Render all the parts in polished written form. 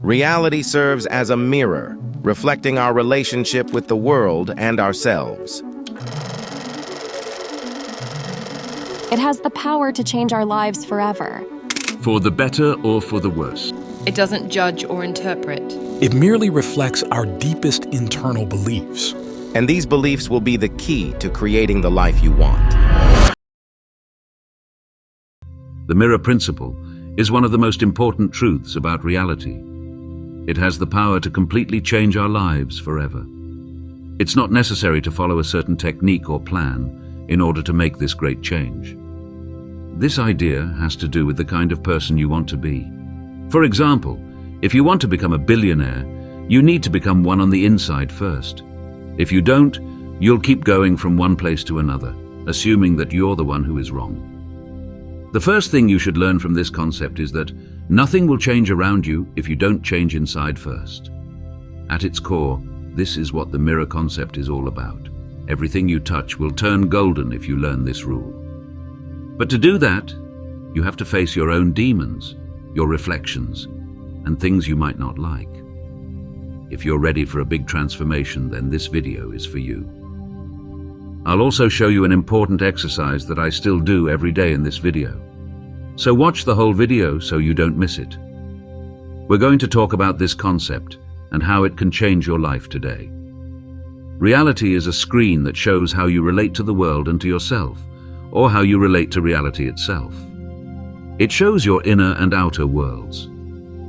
Reality serves as a mirror, reflecting our relationship with the world and ourselves. It has the power to change our lives forever. For the better or for the worse. It doesn't judge or interpret. It merely reflects our deepest internal beliefs. And these beliefs will be the key to creating the life you want. The mirror principle is one of the most important truths about reality. It has the power to completely change our lives forever. It's not necessary to follow a certain technique or plan in order to make this great change. This idea has to do with the kind of person you want to be. For example, if you want to become a billionaire, you need to become one on the inside first. If you don't, you'll keep going from one place to another, assuming that you're the one who is wrong. The first thing you should learn from this concept is that nothing will change around you if you don't change inside first. At its core, this is what the mirror concept is all about. Everything you touch will turn golden if you learn this rule. But to do that, you have to face your own demons, your reflections, and things you might not like. If you're ready for a big transformation, then this video is for you. I'll also show you an important exercise that I still do every day in this video. So watch the whole video so you don't miss it. We're going to talk about this concept and how it can change your life today. Reality is a screen that shows how you relate to the world and to yourself, or how you relate to reality itself. It shows your inner and outer worlds.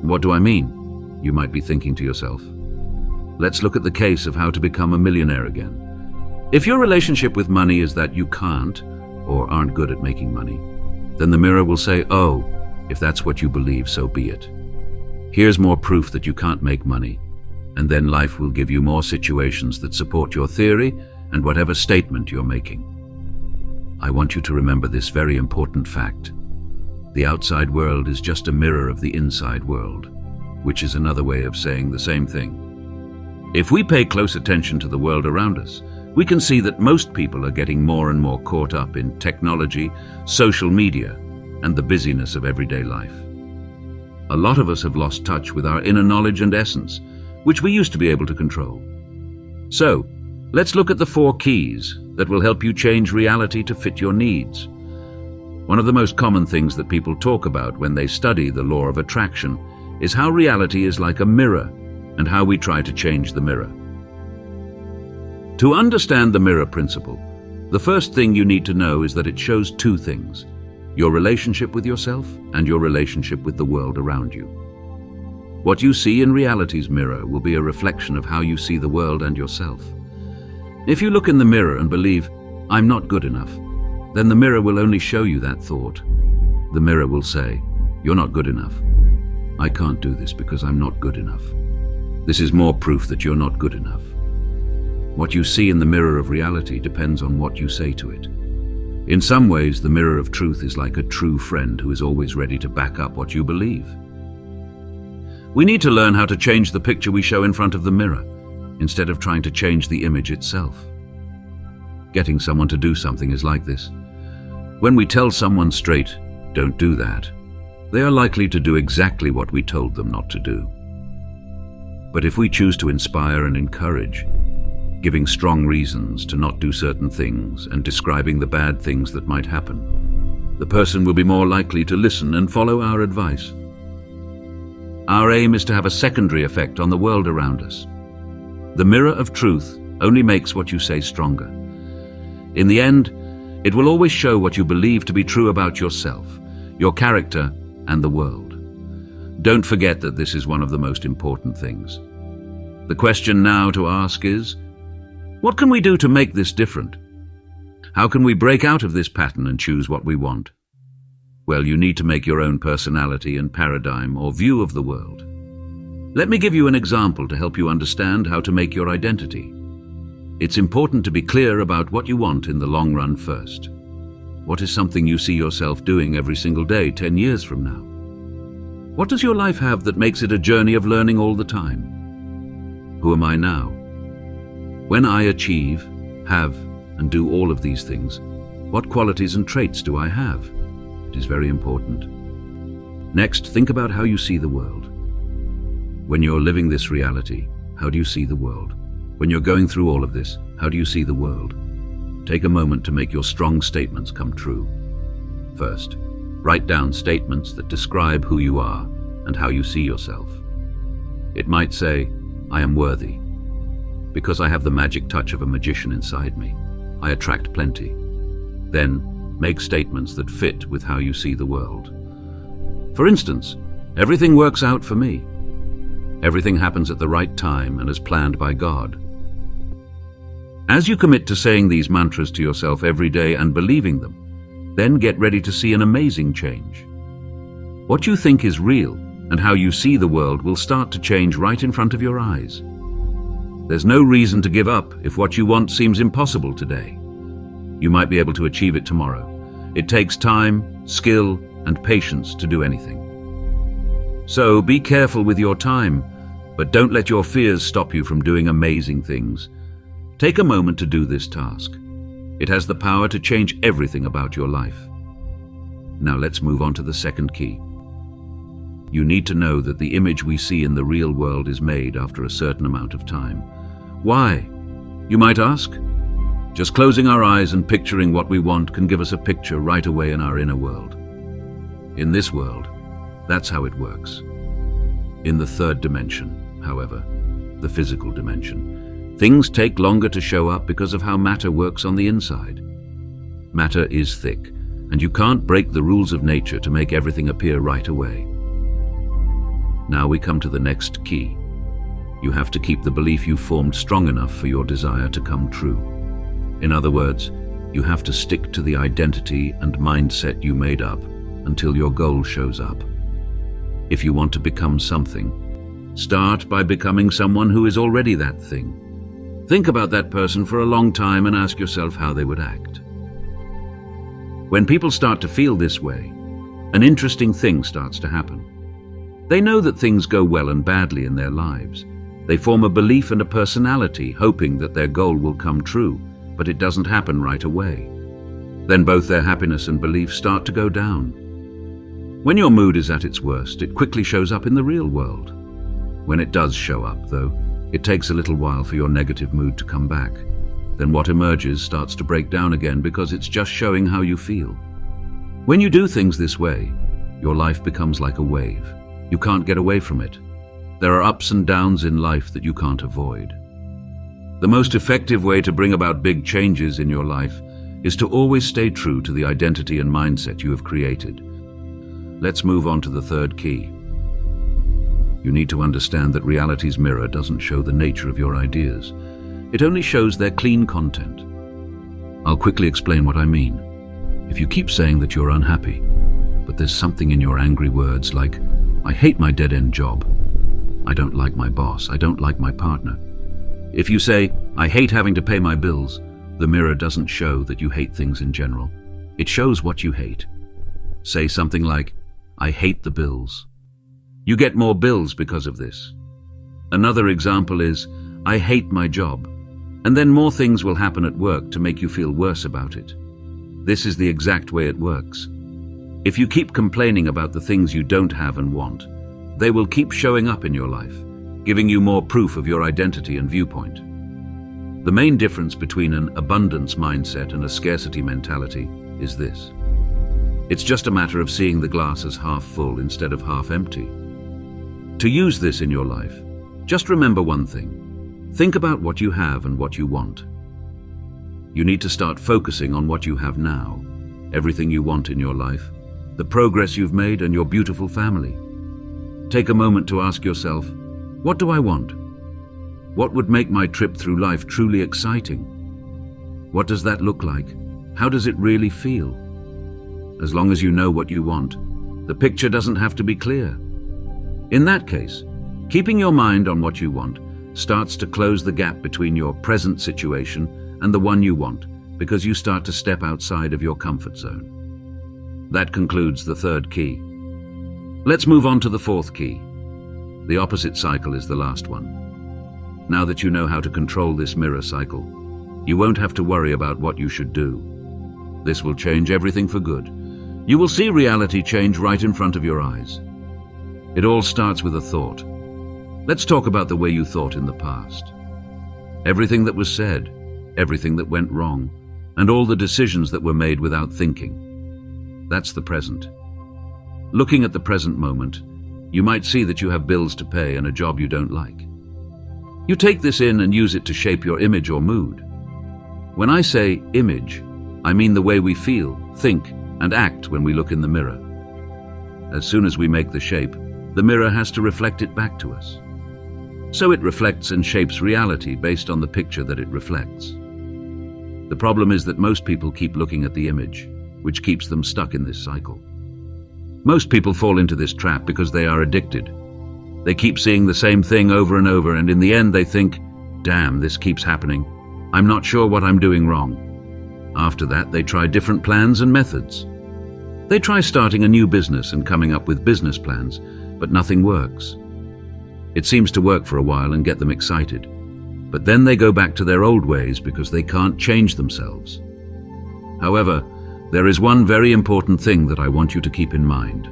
What do I mean? You might be thinking to yourself. Let's look at the case of how to become a millionaire again. If your relationship with money is that you can't or aren't good at making money, then the mirror will say, oh, if that's what you believe, so be it. Here's more proof that you can't make money. And then life will give you more situations that support your theory and whatever statement you're making. I want you to remember this very important fact. The outside world is just a mirror of the inside world, which is another way of saying the same thing. If we pay close attention to the world around us, we can see that most people are getting more and more caught up in technology, social media, and the busyness of everyday life. A lot of us have lost touch with our inner knowledge and essence, which we used to be able to control. So, let's look at the 4 keys that will help you change reality to fit your needs. One of the most common things that people talk about when they study the law of attraction is how reality is like a mirror and how we try to change the mirror. To understand the mirror principle, the first thing you need to know is that it shows 2 things: your relationship with yourself and your relationship with the world around you. What you see in reality's mirror will be a reflection of how you see the world and yourself. If you look in the mirror and believe, I'm not good enough, then the mirror will only show you that thought. The mirror will say, you're not good enough. I can't do this because I'm not good enough. This is more proof that you're not good enough. What you see in the mirror of reality depends on what you say to it. In some ways, the mirror of truth is like a true friend who is always ready to back up what you believe. We need to learn how to change the picture we show in front of the mirror, instead of trying to change the image itself. Getting someone to do something is like this. When we tell someone straight, don't do that, they are likely to do exactly what we told them not to do. But if we choose to inspire and encourage, giving strong reasons to not do certain things and describing the bad things that might happen, the person will be more likely to listen and follow our advice. Our aim is to have a secondary effect on the world around us. The mirror of truth only makes what you say stronger. In the end, it will always show what you believe to be true about yourself, your character, and the world. Don't forget that this is one of the most important things. The question now to ask is, what can we do to make this different? How can we break out of this pattern and choose what we want? Well, you need to make your own personality and paradigm or view of the world. Let me give you an example to help you understand how to make your identity. It's important to be clear about what you want in the long run first. What is something you see yourself doing every single day 10 years from now? What does your life have that makes it a journey of learning all the time? Who am I now? When I achieve, have, and do all of these things, what qualities and traits do I have? It is very important. Next, think about how you see the world. When you're living this reality, how do you see the world? When you're going through all of this, how do you see the world? Take a moment to make your strong statements come true. First, write down statements that describe who you are and how you see yourself. It might say, I am worthy. Because I have the magic touch of a magician inside me, I attract plenty. Then, make statements that fit with how you see the world. For instance, everything works out for me. Everything happens at the right time and as planned by God. As you commit to saying these mantras to yourself every day and believing them, then get ready to see an amazing change. What you think is real and how you see the world will start to change right in front of your eyes. There's no reason to give up if what you want seems impossible today. You might be able to achieve it tomorrow. It takes time, skill, and patience to do anything. So be careful with your time, but don't let your fears stop you from doing amazing things. Take a moment to do this task. It has the power to change everything about your life. Now let's move on to the second key. You need to know that the image we see in the real world is made after a certain amount of time. Why? You might ask. Just closing our eyes and picturing what we want can give us a picture right away in our inner world. In this world, that's how it works. In the third dimension, however, the physical dimension, things take longer to show up because of how matter works on the inside. Matter is thick, and you can't break the rules of nature to make everything appear right away. Now we come to the next key. You have to keep the belief you formed strong enough for your desire to come true. In other words, you have to stick to the identity and mindset you made up until your goal shows up. If you want to become something, start by becoming someone who is already that thing. Think about that person for a long time and ask yourself how they would act. When people start to feel this way, an interesting thing starts to happen. They know that things go well and badly in their lives. They form a belief and a personality, hoping that their goal will come true, but it doesn't happen right away. Then both their happiness and belief start to go down. When your mood is at its worst, it quickly shows up in the real world. When it does show up, though, it takes a little while for your negative mood to come back. Then what emerges starts to break down again because it's just showing how you feel. When you do things this way, your life becomes like a wave. You can't get away from it. There are ups and downs in life that you can't avoid. The most effective way to bring about big changes in your life is to always stay true to the identity and mindset you have created. Let's move on to the third key. You need to understand that reality's mirror doesn't show the nature of your ideas. It only shows their clean content. I'll quickly explain what I mean. If you keep saying that you're unhappy, but there's something in your angry words like, I hate my dead-end job. I don't like my boss. I don't like my partner. If you say, I hate having to pay my bills, the mirror doesn't show that you hate things in general. It shows what you hate. Say something like, I hate the bills. You get more bills because of this. Another example is, I hate my job. And then more things will happen at work to make you feel worse about it. This is the exact way it works. If you keep complaining about the things you don't have and want, they will keep showing up in your life, giving you more proof of your identity and viewpoint. The main difference between an abundance mindset and a scarcity mentality is this. It's just a matter of seeing the glass as half full instead of half empty. To use this in your life, just remember one thing. Think about what you have and what you want. You need to start focusing on what you have now, everything you want in your life, the progress you've made, and your beautiful family. Take a moment to ask yourself, what do I want? What would make my trip through life truly exciting? What does that look like? How does it really feel? As long as you know what you want, the picture doesn't have to be clear. In that case, keeping your mind on what you want starts to close the gap between your present situation and the one you want, because you start to step outside of your comfort zone. That concludes the third key. Let's move on to the fourth key. The opposite cycle is the last one. Now that you know how to control this mirror cycle, you won't have to worry about what you should do. This will change everything for good. You will see reality change right in front of your eyes. It all starts with a thought. Let's talk about the way you thought in the past. Everything that was said, everything that went wrong, and all the decisions that were made without thinking. That's the present. Looking at the present moment, you might see that you have bills to pay and a job you don't like. You take this in and use it to shape your image or mood. When I say image, I mean the way we feel, think, and act when we look in the mirror. As soon as we make the shape, the mirror has to reflect it back to us. So it reflects and shapes reality based on the picture that it reflects. The problem is that most people keep looking at the image, which keeps them stuck in this cycle. Most people fall into this trap because they are addicted. They keep seeing the same thing over and over, and in the end they think, damn, this keeps happening. I'm not sure what I'm doing wrong. After that, they try different plans and methods. They try starting a new business and coming up with business plans, but nothing works. It seems to work for a while and get them excited, but then they go back to their old ways because they can't change themselves. However, there is one very important thing that I want you to keep in mind.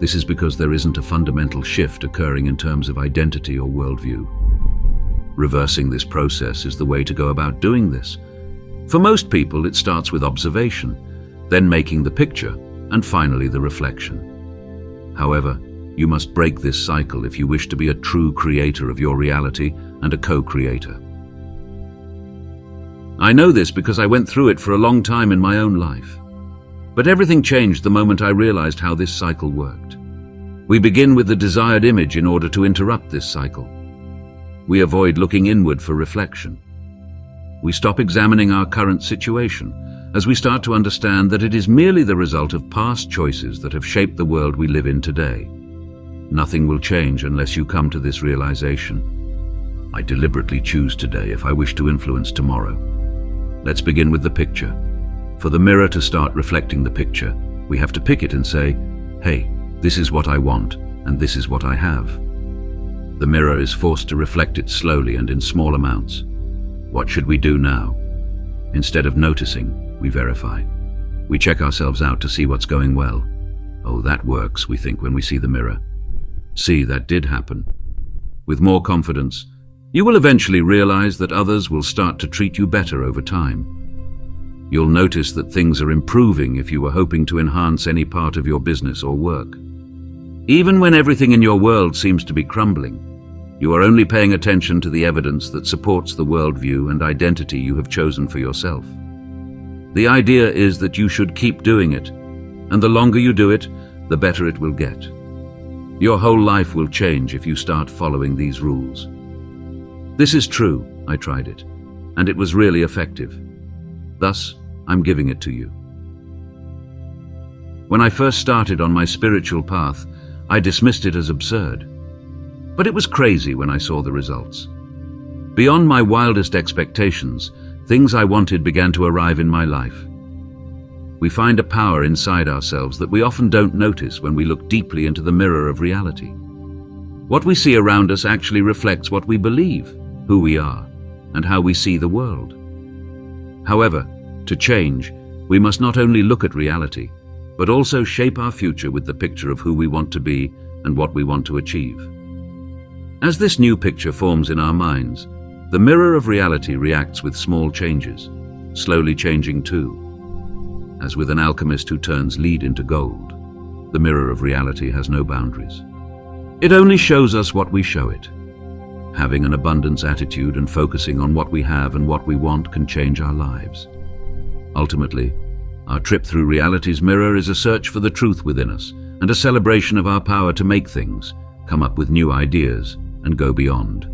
This is because there isn't a fundamental shift occurring in terms of identity or worldview. Reversing this process is the way to go about doing this. For most people, it starts with observation, then making the picture, and finally the reflection. However, you must break this cycle if you wish to be a true creator of your reality and a co-creator. I know this because I went through it for a long time in my own life. But everything changed the moment I realized how this cycle worked. We begin with the desired image in order to interrupt this cycle. We avoid looking inward for reflection. We stop examining our current situation as we start to understand that it is merely the result of past choices that have shaped the world we live in today. Nothing will change unless you come to this realization. I deliberately choose today if I wish to influence tomorrow. Let's begin with the picture. For the mirror to start reflecting the picture, we have to pick it and say, hey, this is what I want, and this is what I have. The mirror is forced to reflect it slowly and in small amounts. What should we do now? Instead of noticing, we verify. We check ourselves out to see what's going well. Oh, that works, we think when we see the mirror. See, that did happen. With more confidence, you will eventually realize that others will start to treat you better over time. You'll notice that things are improving if you were hoping to enhance any part of your business or work. Even when everything in your world seems to be crumbling, you are only paying attention to the evidence that supports the worldview and identity you have chosen for yourself. The idea is that you should keep doing it, and the longer you do it, the better it will get. Your whole life will change if you start following these rules. This is true, I tried it, and it was really effective. Thus, I'm giving it to you. When I first started on my spiritual path, I dismissed it as absurd. But it was crazy when I saw the results. Beyond my wildest expectations, things I wanted began to arrive in my life. We find a power inside ourselves that we often don't notice when we look deeply into the mirror of reality. What we see around us actually reflects what we believe, who we are, and how we see the world. However, to change, we must not only look at reality, but also shape our future with the picture of who we want to be and what we want to achieve. As this new picture forms in our minds, the mirror of reality reacts with small changes, slowly changing too. As with an alchemist who turns lead into gold, the mirror of reality has no boundaries. It only shows us what we show it. Having an abundance attitude and focusing on what we have and what we want can change our lives. Ultimately, our trip through reality's mirror is a search for the truth within us and a celebration of our power to make things, come up with new ideas, and go beyond.